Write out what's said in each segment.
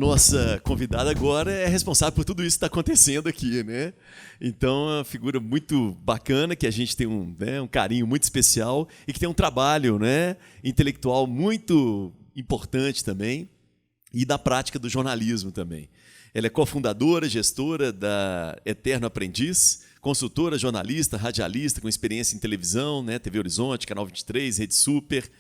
nossa convidada agora é responsável por tudo isso que está acontecendo aqui, né? Então, é uma figura muito bacana, que a gente tem um carinho muito especial e que tem um trabalho, né, intelectual muito importante também e da prática do jornalismo também. Ela é cofundadora, gestora da Eterno Aprendiz, consultora, jornalista, radialista com experiência em televisão, né, TV Horizonte, Canal 23, Rede Super,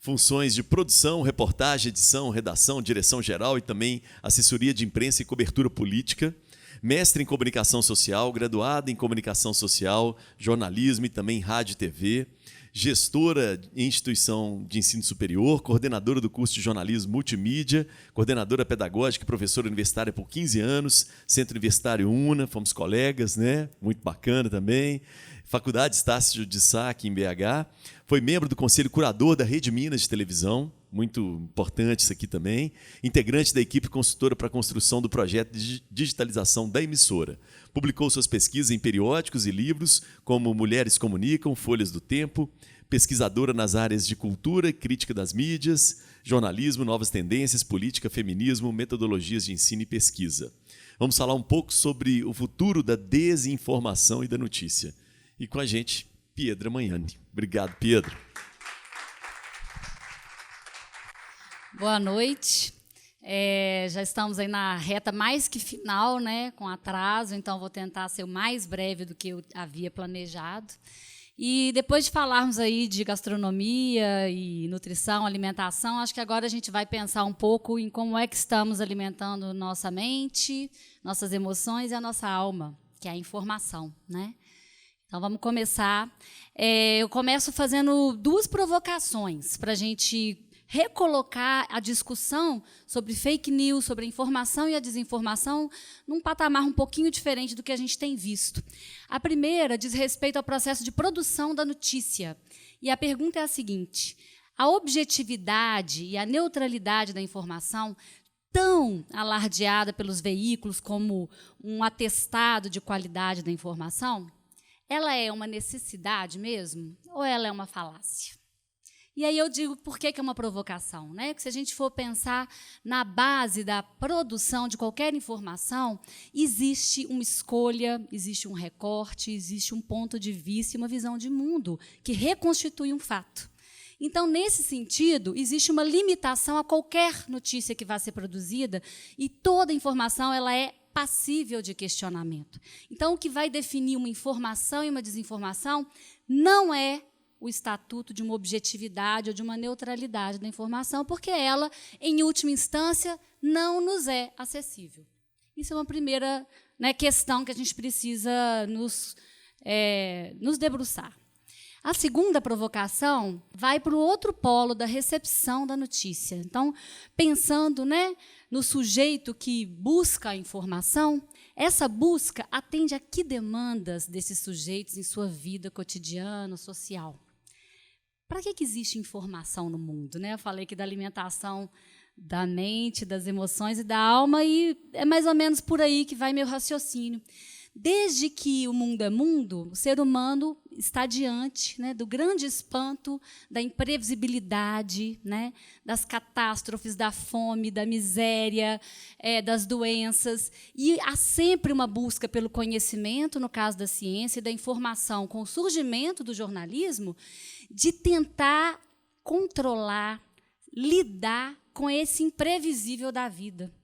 funções de produção, reportagem, edição, redação, direção geral e também assessoria de imprensa e cobertura política, mestre em comunicação social, graduada em comunicação social, jornalismo e também rádio e TV, gestora em instituição de ensino superior, coordenadora do curso de jornalismo multimídia, coordenadora pedagógica e professora universitária por 15 anos, Centro Universitário UNA, fomos colegas, né? Muito bacana também. Faculdade Estácio de Sá, aqui em BH. Foi membro do Conselho Curador da Rede Minas de Televisão, muito importante isso aqui também. Integrante da equipe consultora para a construção do projeto de digitalização da emissora. Publicou suas pesquisas em periódicos e livros, como Mulheres Comunicam, Folhas do Tempo, pesquisadora nas áreas de cultura, crítica das mídias, jornalismo, novas tendências, política, feminismo, metodologias de ensino e pesquisa. Vamos falar um pouco sobre o futuro da desinformação e da notícia. E com a gente, Piedra Magnani. Obrigado, Pedro. Boa noite. Já estamos aí na reta mais que final, né, com atraso, então vou tentar ser o mais breve do que eu havia planejado. E depois de falarmos aí de gastronomia e nutrição, alimentação, acho que agora a gente vai pensar um pouco em como é que estamos alimentando nossa mente, nossas emoções e a nossa alma, que é a informação, né? Então, vamos começar. Eu começo fazendo duas provocações para a gente recolocar a discussão sobre fake news, sobre a informação e a desinformação num patamar um pouquinho diferente do que a gente tem visto. A primeira diz respeito ao processo de produção da notícia. E a pergunta é a seguinte: a objetividade e a neutralidade da informação, tão alardeada pelos veículos como um atestado de qualidade da informação, ela é uma necessidade mesmo ou ela é uma falácia? E aí eu digo por que é uma provocação, né? Porque se a gente for pensar na base da produção de qualquer informação, existe uma escolha, existe um recorte, existe um ponto de vista e uma visão de mundo que reconstitui um fato. Então, nesse sentido, existe uma limitação a qualquer notícia que vá ser produzida e toda informação ela é passível de questionamento. Então, o que vai definir uma informação e uma desinformação não é o estatuto de uma objetividade ou de uma neutralidade da informação, porque ela, em última instância, não nos é acessível. Isso é uma primeira, né, questão que a gente precisa nos debruçar. A segunda provocação vai para o outro polo da recepção da notícia. Então, pensando, né, no sujeito que busca a informação, essa busca atende a que demandas desses sujeitos em sua vida cotidiana, social? Para que existe informação no mundo, né? Eu falei aqui da alimentação da mente, das emoções e da alma, e é mais ou menos por aí que vai meu raciocínio. Desde que o mundo é mundo, o ser humano está diante, né, do grande espanto da imprevisibilidade, né, das catástrofes, da fome, da miséria, das doenças. E há sempre uma busca pelo conhecimento, no caso da ciência e da informação, com o surgimento do jornalismo, de tentar controlar, lidar com esse imprevisível da vida.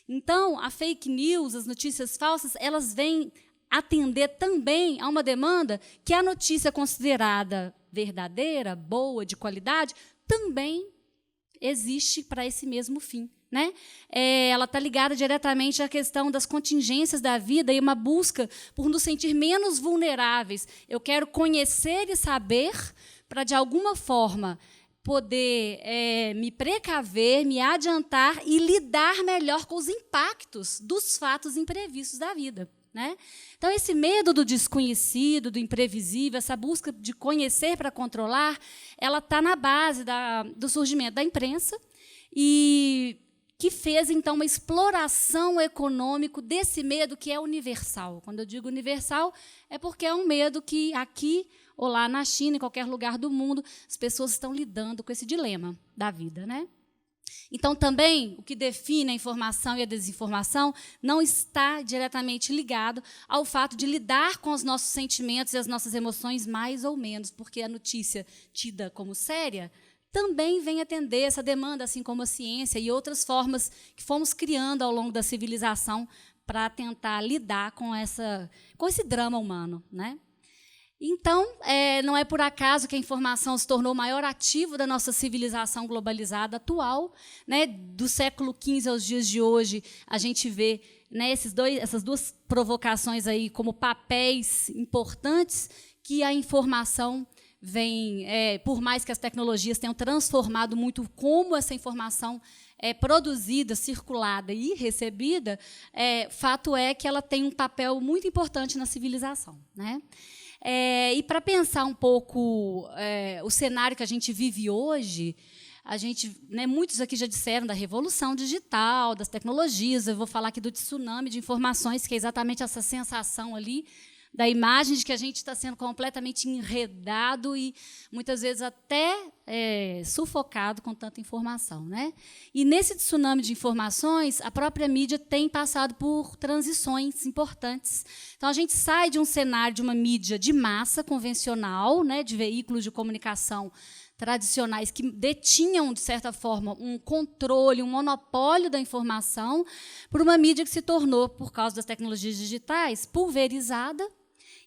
Então, a fake news, as notícias falsas, elas vêm atender também a uma demanda que a notícia considerada verdadeira, boa, de qualidade, também existe para esse mesmo fim, né? Ela está ligada diretamente à questão das contingências da vida e uma busca por nos sentir menos vulneráveis. Eu quero conhecer e saber para, de alguma forma, poder me precaver, me adiantar e lidar melhor com os impactos dos fatos imprevistos da vida, né? Então, esse medo do desconhecido, do imprevisível, essa busca de conhecer para controlar, ela está na base do surgimento da imprensa e que fez, então, uma exploração econômica desse medo que é universal. Quando eu digo universal, é porque é um medo que aqui ou lá na China, em qualquer lugar do mundo, as pessoas estão lidando com esse dilema da vida, né? Então, também, o que define a informação e a desinformação não está diretamente ligado ao fato de lidar com os nossos sentimentos e as nossas emoções mais ou menos, porque a notícia tida como séria também vem atender essa demanda, assim como a ciência e outras formas que fomos criando ao longo da civilização para tentar lidar com esse drama humano, né? Então, não é por acaso que a informação se tornou o maior ativo da nossa civilização globalizada atual, né? Do século XV aos dias de hoje, a gente vê, né, essas duas provocações aí como papéis importantes que a informação vem, por mais que as tecnologias tenham transformado muito como essa informação é produzida, circulada e recebida, fato é que ela tem um papel muito importante na civilização, né? E para pensar um pouco o cenário que a gente vive hoje, né, muitos aqui já disseram da revolução digital, das tecnologias. Eu vou falar aqui do tsunami de informações, que é exatamente essa sensação ali da imagem de que a gente está sendo completamente enredado e, muitas vezes, até sufocado com tanta informação, né? E, nesse tsunami de informações, a própria mídia tem passado por transições importantes. Então, a gente sai de um cenário de uma mídia de massa convencional, né, de veículos de comunicação tradicionais que detinham, de certa forma, um controle, um monopólio da informação, por uma mídia que se tornou, por causa das tecnologias digitais, pulverizada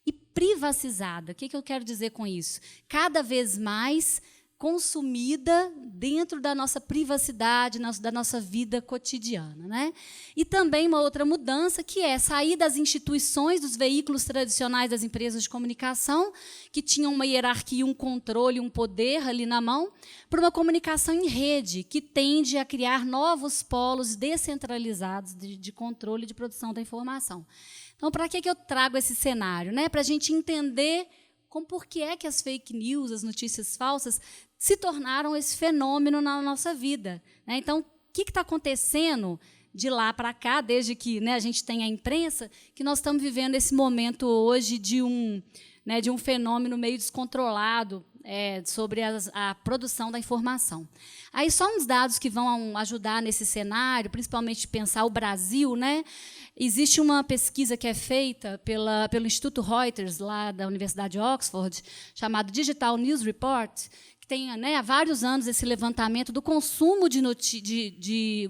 e privacizada. O que eu quero dizer com isso? Cada vez mais consumida dentro da nossa privacidade, da nossa vida cotidiana, né? E também uma outra mudança, que é sair das instituições, dos veículos tradicionais das empresas de comunicação, que tinham uma hierarquia, um controle, um poder ali na mão, para uma comunicação em rede, que tende a criar novos polos descentralizados de controle e de produção da informação. Então, para que eu trago esse cenário? Né? Para a gente entender por que é que as fake news, as notícias falsas, se tornaram esse fenômeno na nossa vida. Né? Então, o que está acontecendo de lá para cá, desde que, né, a gente tem a imprensa, que nós estamos vivendo esse momento hoje de um fenômeno meio descontrolado sobre a produção da informação. Aí, só uns dados que vão ajudar nesse cenário, principalmente pensar o Brasil, né? Existe uma pesquisa que é feita pelo Instituto Reuters, lá da Universidade de Oxford, chamado Digital News Report, que tem, né, há vários anos esse levantamento do consumo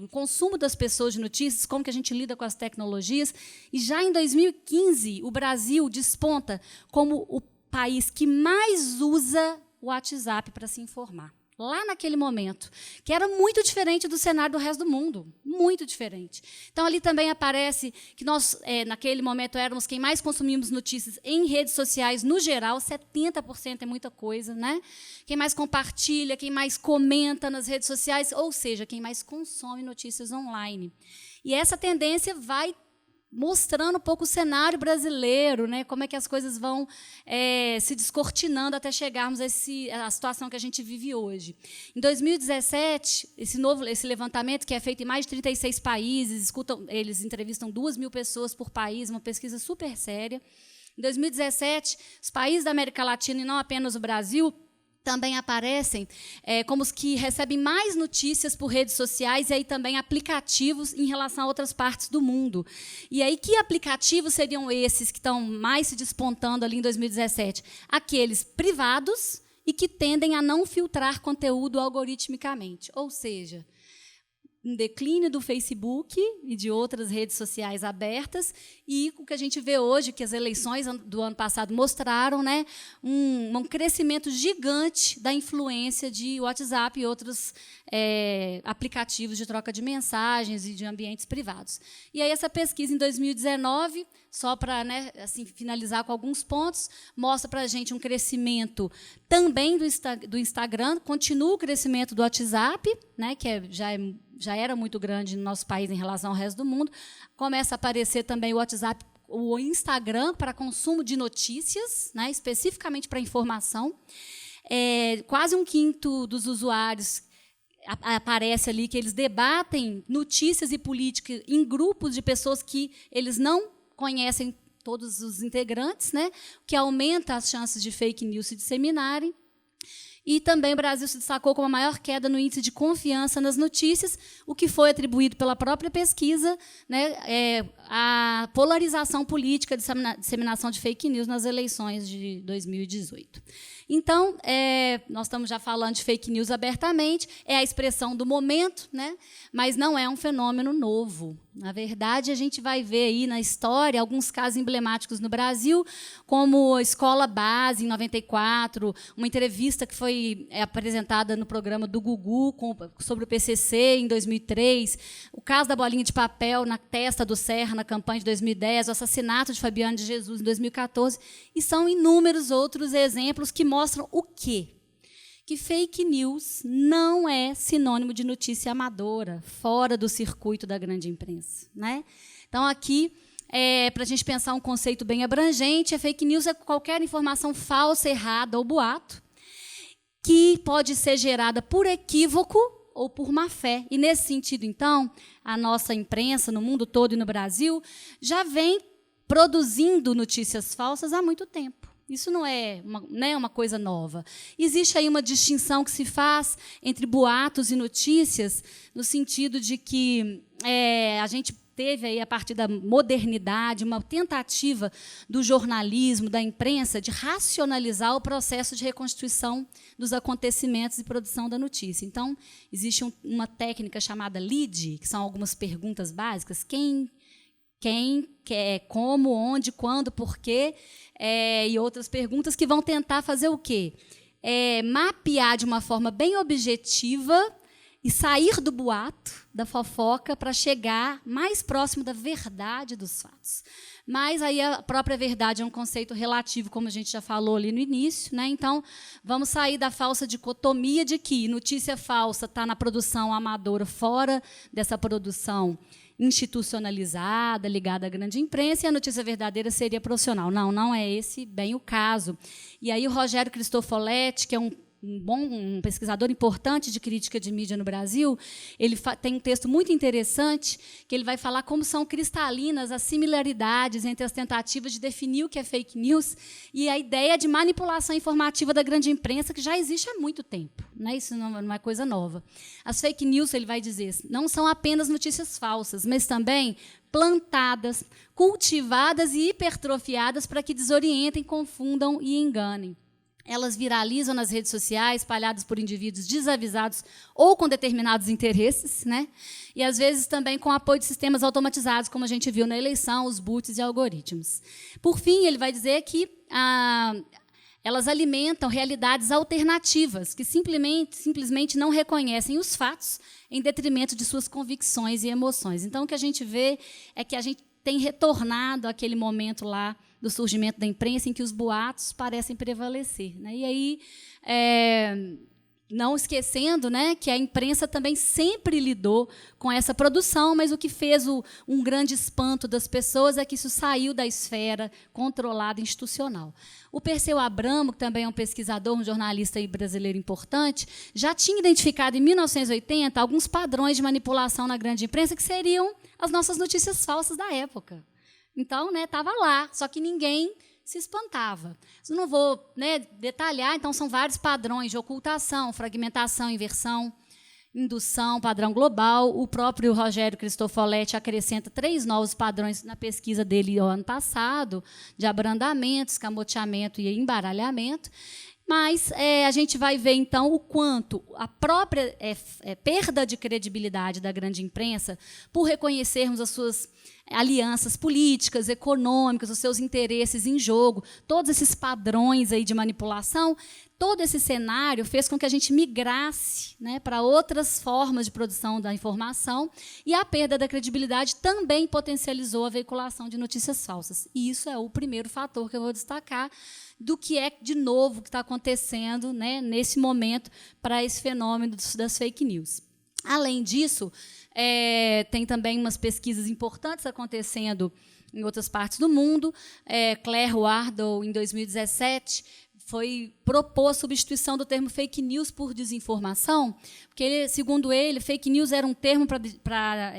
consumo das pessoas de notícias, como que a gente lida com as tecnologias. E já em 2015, o Brasil desponta como o país que mais usa o WhatsApp para se informar. Lá naquele momento, que era muito diferente do cenário do resto do mundo, muito diferente. Então, ali também aparece que nós, naquele momento, éramos quem mais consumimos notícias em redes sociais, no geral, 70% é muita coisa, né? Quem mais compartilha, quem mais comenta nas redes sociais, ou seja, quem mais consome notícias online. E essa tendência vai mostrando um pouco o cenário brasileiro, né, como é que as coisas vão se descortinando até chegarmos à situação que a gente vive hoje. Em 2017, esse levantamento, que é feito em mais de 36 países, eles entrevistam 2.000 pessoas por país, uma pesquisa super séria. Em 2017, os países da América Latina, e não apenas o Brasil, também aparecem como os que recebem mais notícias por redes sociais e aí também aplicativos em relação a outras partes do mundo. E aí, que aplicativos seriam esses que estão mais se despontando ali em 2017? Aqueles privados e que tendem a não filtrar conteúdo algoritmicamente. Ou seja, um declínio do Facebook e de outras redes sociais abertas, e o que a gente vê hoje, que as eleições do ano passado mostraram, né, um crescimento gigante da influência de WhatsApp e outros aplicativos de troca de mensagens e de ambientes privados. E aí, essa pesquisa, em 2019, só para, né, assim, finalizar com alguns pontos, mostra para a gente um crescimento também do Instagram, continua o crescimento do WhatsApp, né, que já era muito grande no nosso país em relação ao resto do mundo. Começa a aparecer também o WhatsApp, o Instagram, para consumo de notícias, né, especificamente para informação. Quase um quinto dos usuários aparece ali que eles debatem notícias e política em grupos de pessoas que eles não conhecem todos os integrantes, né, o que aumenta as chances de fake news se disseminarem. E também o Brasil se destacou como a maior queda no índice de confiança nas notícias, o que foi atribuído pela própria pesquisa, né, à polarização política, disseminação de fake news nas eleições de 2018. Então, nós estamos já falando de fake news abertamente, é a expressão do momento, né, mas não é um fenômeno novo. Na verdade, a gente vai ver aí na história alguns casos emblemáticos no Brasil, como a Escola Base, em 94, uma entrevista que foi apresentada no programa do Gugu sobre o PCC, em 2003, o caso da bolinha de papel na testa do Serra, na campanha de 2010, o assassinato de Fabiano de Jesus, em 2014, e são inúmeros outros exemplos que mostram o quê? Que fake news não é sinônimo de notícia amadora, fora do circuito da grande imprensa, né? Então, aqui, para a gente pensar um conceito bem abrangente, a fake news é qualquer informação falsa, errada ou boato que pode ser gerada por equívoco ou por má-fé. E, nesse sentido, então, a nossa imprensa, no mundo todo e no Brasil, já vem produzindo notícias falsas há muito tempo. Isso não é uma coisa nova. Existe aí uma distinção que se faz entre boatos e notícias, no sentido de que a gente teve, aí, a partir da modernidade, uma tentativa do jornalismo, da imprensa, de racionalizar o processo de reconstituição dos acontecimentos e produção da notícia. Então, existe uma técnica chamada lead, que são algumas perguntas básicas: quem, como, onde, quando, porquê, e outras perguntas que vão tentar fazer o quê? Mapear de uma forma bem objetiva e sair do boato, da fofoca, para chegar mais próximo da verdade dos fatos. Mas aí a própria verdade é um conceito relativo, como a gente já falou ali no início, né? Então, vamos sair da falsa dicotomia de que notícia falsa está na produção amadora, fora dessa produção institucionalizada, ligada à grande imprensa, e a notícia verdadeira seria profissional. Não é esse bem o caso. E aí o Rogério Cristofoletti, que é um pesquisador importante de crítica de mídia no Brasil, ele tem um texto muito interessante, que ele vai falar como são cristalinas as similaridades entre as tentativas de definir o que é fake news e a ideia de manipulação informativa da grande imprensa, que já existe há muito tempo, né? Isso não é coisa nova. As fake news, ele vai dizer, não são apenas notícias falsas, mas também plantadas, cultivadas e hipertrofiadas para que desorientem, confundam e enganem. Elas viralizam nas redes sociais, espalhadas por indivíduos desavisados ou com determinados interesses, né? E, às vezes, também com apoio de sistemas automatizados, como a gente viu na eleição, os bots e algoritmos. Por fim, ele vai dizer que elas alimentam realidades alternativas, que simplesmente não reconhecem os fatos em detrimento de suas convicções e emoções. Então, o que a gente vê é que a gente tem retornado àquele momento lá do surgimento da imprensa, em que os boatos parecem prevalecer, né? E aí, não esquecendo, né, que a imprensa também sempre lidou com essa produção, mas o que fez um grande espanto das pessoas é que isso saiu da esfera controlada institucional. O Perseu Abramo, que também é um pesquisador, um jornalista brasileiro importante, já tinha identificado em 1980 alguns padrões de manipulação na grande imprensa que seriam as nossas notícias falsas da época. Então, estava lá, só que ninguém se espantava. Eu não vou, detalhar, então são vários padrões de ocultação, fragmentação, inversão, indução, padrão global. O próprio Rogério Cristofoletti acrescenta 3 novos padrões na pesquisa dele no ano passado, de abrandamento, escamoteamento e embaralhamento. Mas a gente vai ver, então, o quanto a própria perda de credibilidade da grande imprensa, por reconhecermos as suas alianças políticas, econômicas, os seus interesses em jogo, todos esses padrões aí de manipulação, todo esse cenário fez com que a gente migrasse, né, para outras formas de produção da informação, e a perda da credibilidade também potencializou a veiculação de notícias falsas. E isso é o primeiro fator que eu vou destacar do que é, de novo, que está acontecendo, né, nesse momento para esse fenômeno das fake news. Além disso, tem também umas pesquisas importantes acontecendo em outras partes do mundo. Claire Wardle, em 2017, propôs a substituição do termo fake news por desinformação, porque, segundo ele, fake news era um termo para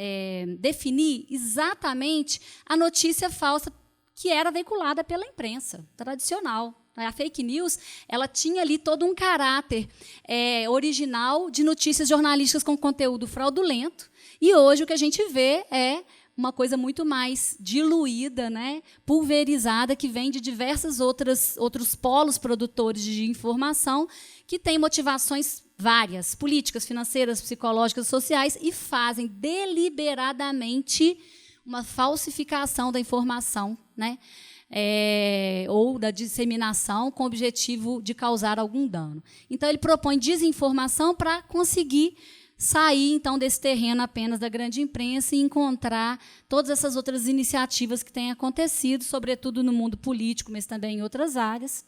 definir exatamente a notícia falsa que era veiculada pela imprensa tradicional, A fake news, ela tinha ali todo um caráter original de notícias jornalísticas com conteúdo fraudulento, e hoje o que a gente vê é uma coisa muito mais diluída, né, pulverizada, que vem de diversos outros polos produtores de informação que têm motivações várias, políticas, financeiras, psicológicas, sociais, e fazem deliberadamente uma falsificação da informação, né, ou da disseminação com o objetivo de causar algum dano. Então, ele propõe desinformação para conseguir sair, então, desse terreno apenas da grande imprensa e encontrar todas essas outras iniciativas que têm acontecido, sobretudo no mundo político, mas também em outras áreas,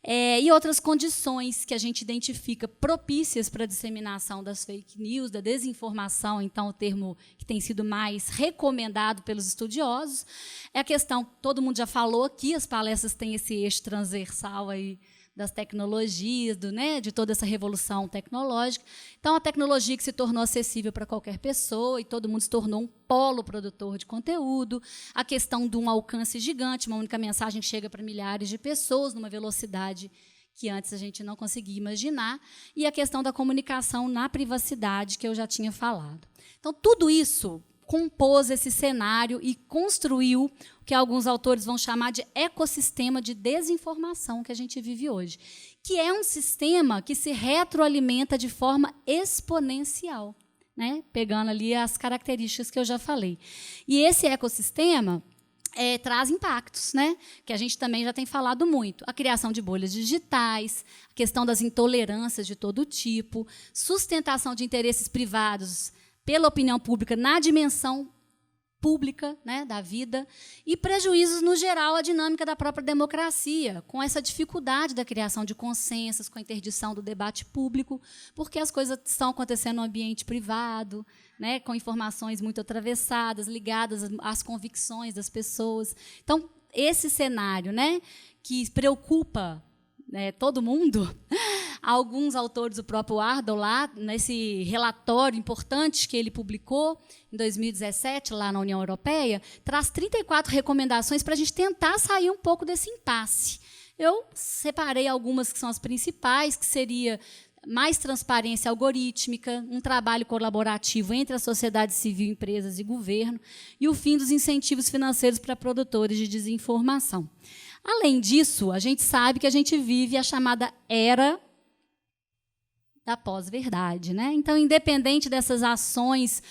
e outras condições que a gente identifica propícias para a disseminação das fake news, da desinformação, então, o termo que tem sido mais recomendado pelos estudiosos. É a questão, todo mundo já falou aqui, as palestras têm esse eixo transversal aí, das tecnologias, de toda essa revolução tecnológica. Então, a tecnologia que se tornou acessível para qualquer pessoa e todo mundo se tornou um polo produtor de conteúdo, a questão de um alcance gigante, uma única mensagem que chega para milhares de pessoas numa velocidade que antes a gente não conseguia imaginar, e a questão da comunicação na privacidade, que eu já tinha falado. Então, tudo isso compôs esse cenário e construiu o que alguns autores vão chamar de ecossistema de desinformação que a gente vive hoje, que é um sistema que se retroalimenta de forma exponencial, né? Pegando ali as características que eu já falei. E esse ecossistema traz impactos, né? Que a gente também já tem falado muito. A criação de bolhas digitais, a questão das intolerâncias de todo tipo, sustentação de interesses privados pela opinião pública na dimensão pública, né, da vida, e prejuízos, no geral, à dinâmica da própria democracia, com essa dificuldade da criação de consensos, com a interdição do debate público, porque as coisas estão acontecendo no ambiente privado, né, com informações muito atravessadas, ligadas às convicções das pessoas. Então, esse cenário, né, que preocupa todo mundo. Alguns autores, o próprio Ardon, lá, nesse relatório importante que ele publicou em 2017, lá na União Europeia, traz 34 recomendações para a gente tentar sair um pouco desse impasse. Eu separei algumas que são as principais, que seria mais transparência algorítmica, um trabalho colaborativo entre a sociedade civil, empresas e governo, e o fim dos incentivos financeiros para produtores de desinformação. Além disso, a gente sabe que a gente vive a chamada era da pós-verdade, né? Então, independente dessas ações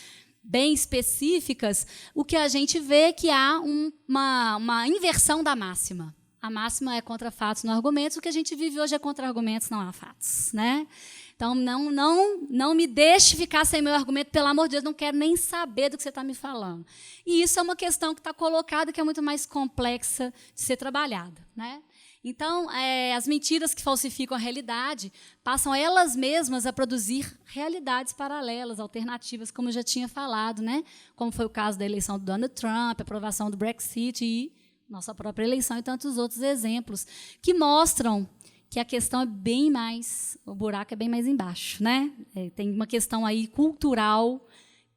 bem específicas, o que a gente vê é que há uma inversão da máxima. A máxima é contra fatos, não argumentos. O que a gente vive hoje é contra argumentos, não há fatos, né? Então, não me deixe ficar sem meu argumento, pelo amor de Deus, não quero nem saber do que você está me falando. E isso é uma questão que está colocada, que é muito mais complexa de ser trabalhada, né? Então, as mentiras que falsificam a realidade passam elas mesmas a produzir realidades paralelas, alternativas, como eu já tinha falado, né? Como foi o caso da eleição do Donald Trump, a aprovação do Brexit e nossa própria eleição e tantos outros exemplos, que mostram que a questão é bem mais, o buraco é bem mais embaixo, né? Tem uma questão aí cultural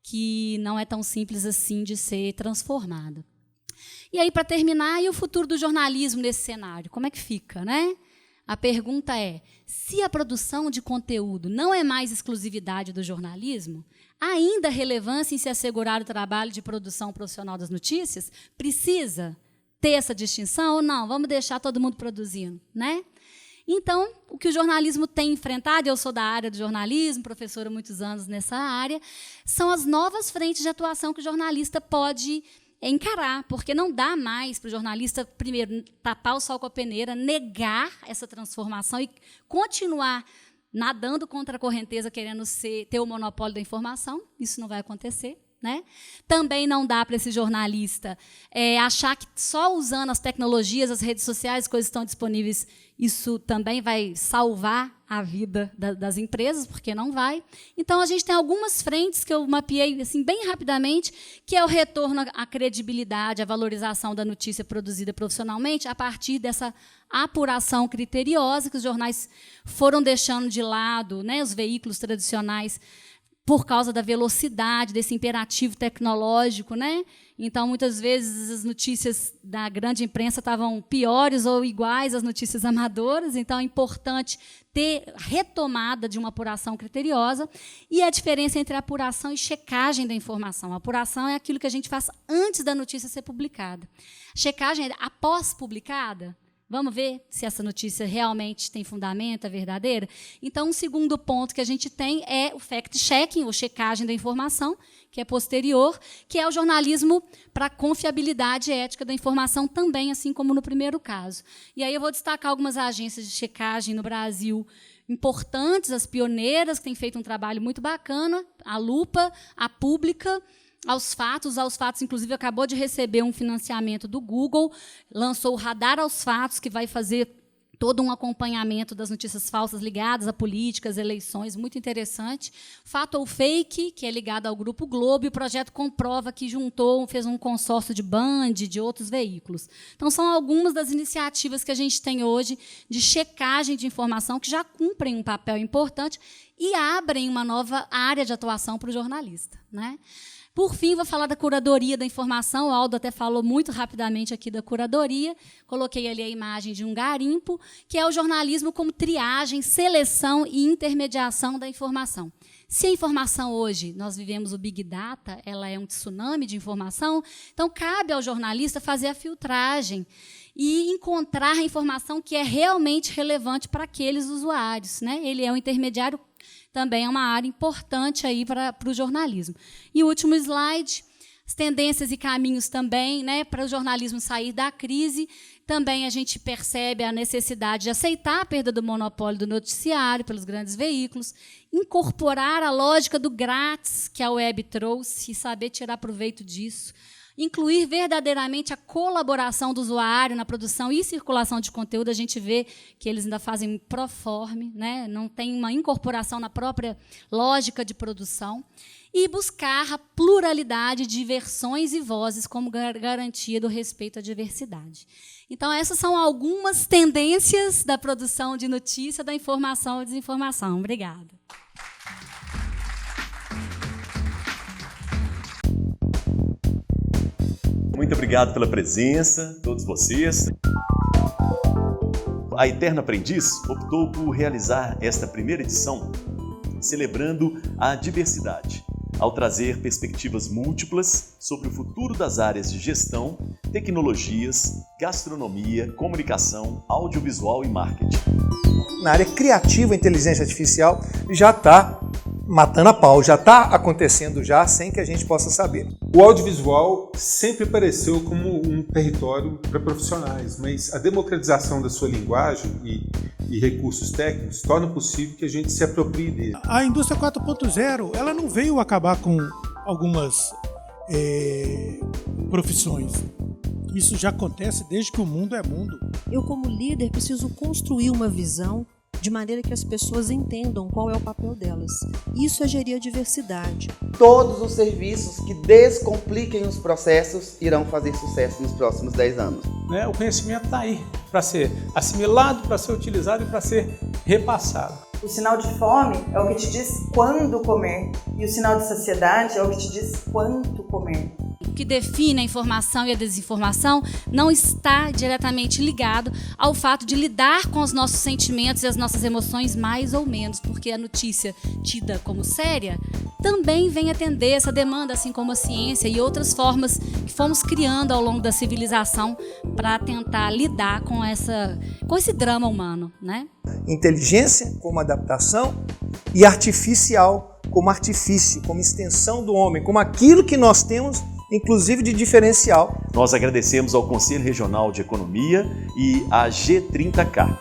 que não é tão simples assim de ser transformada. E aí, para terminar, e o futuro do jornalismo nesse cenário? Como é que fica, né? A pergunta é, se a produção de conteúdo não é mais exclusividade do jornalismo, ainda há relevância em se assegurar o trabalho de produção profissional das notícias? Precisa ter essa distinção ou não? Vamos deixar todo mundo produzindo, né? Então, o que o jornalismo tem enfrentado, eu sou da área do jornalismo, professora há muitos anos nessa área, são as novas frentes de atuação que o jornalista pode encarar, porque não dá mais para o jornalista, primeiro, tapar o sol com a peneira, negar essa transformação e continuar nadando contra a correnteza, querendo ter o monopólio da informação. Isso não vai acontecer, né? Também não dá para esse jornalista achar que só usando as tecnologias, as redes sociais, as coisas estão disponíveis, isso também vai salvar a vida das empresas, porque não vai. Então, a gente tem algumas frentes que eu mapeei assim, bem rapidamente, que é o retorno à credibilidade, à valorização da notícia produzida profissionalmente, a partir dessa apuração criteriosa que os jornais foram deixando de lado, né, os veículos tradicionais por causa da velocidade, desse imperativo tecnológico, né? Então, muitas vezes, as notícias da grande imprensa estavam piores ou iguais às notícias amadoras, então é importante ter retomada de uma apuração criteriosa e a diferença entre apuração e checagem da informação. A apuração é aquilo que a gente faz antes da notícia ser publicada. A checagem é após publicada. Vamos ver se essa notícia realmente tem fundamento, é verdadeira? Então, um segundo ponto que a gente tem é o fact-checking, ou checagem da informação, que é posterior, que é o jornalismo para a confiabilidade ética da informação também, assim como no primeiro caso. E aí eu vou destacar algumas agências de checagem no Brasil importantes, as pioneiras, que têm feito um trabalho muito bacana, a Lupa, a Pública, Aos Fatos, inclusive, acabou de receber um financiamento do Google, lançou o Radar aos Fatos, que vai fazer todo um acompanhamento das notícias falsas ligadas a políticas, eleições, muito interessante. Fato ou Fake, que é ligado ao Grupo Globo, e o projeto Comprova, que fez um consórcio de Band, de outros veículos. Então, são algumas das iniciativas que a gente tem hoje de checagem de informação, que já cumprem um papel importante e abrem uma nova área de atuação para o jornalista, né? Por fim, vou falar da curadoria da informação. O Aldo até falou muito rapidamente aqui da curadoria. Coloquei ali a imagem de um garimpo, que é o jornalismo como triagem, seleção e intermediação da informação. Se a informação hoje, nós vivemos o Big Data, ela é um tsunami de informação, então cabe ao jornalista fazer a filtragem e encontrar a informação que é realmente relevante para aqueles usuários, né? Ele é um intermediário, também é uma área importante aí para o jornalismo. E o último slide, as tendências e caminhos também, né, para o jornalismo sair da crise. Também a gente percebe a necessidade de aceitar a perda do monopólio do noticiário pelos grandes veículos, incorporar a lógica do grátis que a web trouxe e saber tirar proveito disso, incluir verdadeiramente a colaboração do usuário na produção e circulação de conteúdo. A gente vê que eles ainda fazem proforme, né? Não tem uma incorporação na própria lógica de produção, e buscar a pluralidade de versões e vozes como garantia do respeito à diversidade. Então, essas são algumas tendências da produção de notícia, da informação e desinformação. Obrigada. Muito obrigado pela presença, todos vocês. A Eterna Aprendiz optou por realizar esta primeira edição celebrando a diversidade, ao trazer perspectivas múltiplas sobre o futuro das áreas de gestão, tecnologias, gastronomia, comunicação, audiovisual e marketing. Na área criativa, a inteligência artificial já está matando a pau, já está acontecendo já, sem que a gente possa saber. O audiovisual sempre apareceu como um território para profissionais, mas a democratização da sua linguagem e recursos técnicos torna possível que a gente se aproprie dele. A indústria 4.0, ela não veio acabar com algumas profissões. Isso já acontece desde que o mundo é mundo. Eu, como líder, preciso construir uma visão de maneira que as pessoas entendam qual é o papel delas. Isso é gerir a diversidade. Todos os serviços que descompliquem os processos irão fazer sucesso nos próximos 10 anos. O conhecimento está aí para ser assimilado, para ser utilizado e para ser repassado. O sinal de fome é o que te diz quando comer, e o sinal de saciedade é o que te diz quanto comer. O que define a informação e a desinformação não está diretamente ligado ao fato de lidar com os nossos sentimentos e as nossas emoções mais ou menos, porque a notícia tida como séria também vem atender essa demanda, assim como a ciência e outras formas que fomos criando ao longo da civilização para tentar lidar com esse drama humano, né? Inteligência como adaptação e artificial como artifício, como extensão do homem, como aquilo que nós temos, inclusive de diferencial. Nós agradecemos ao Conselho Regional de Economia e à G30K.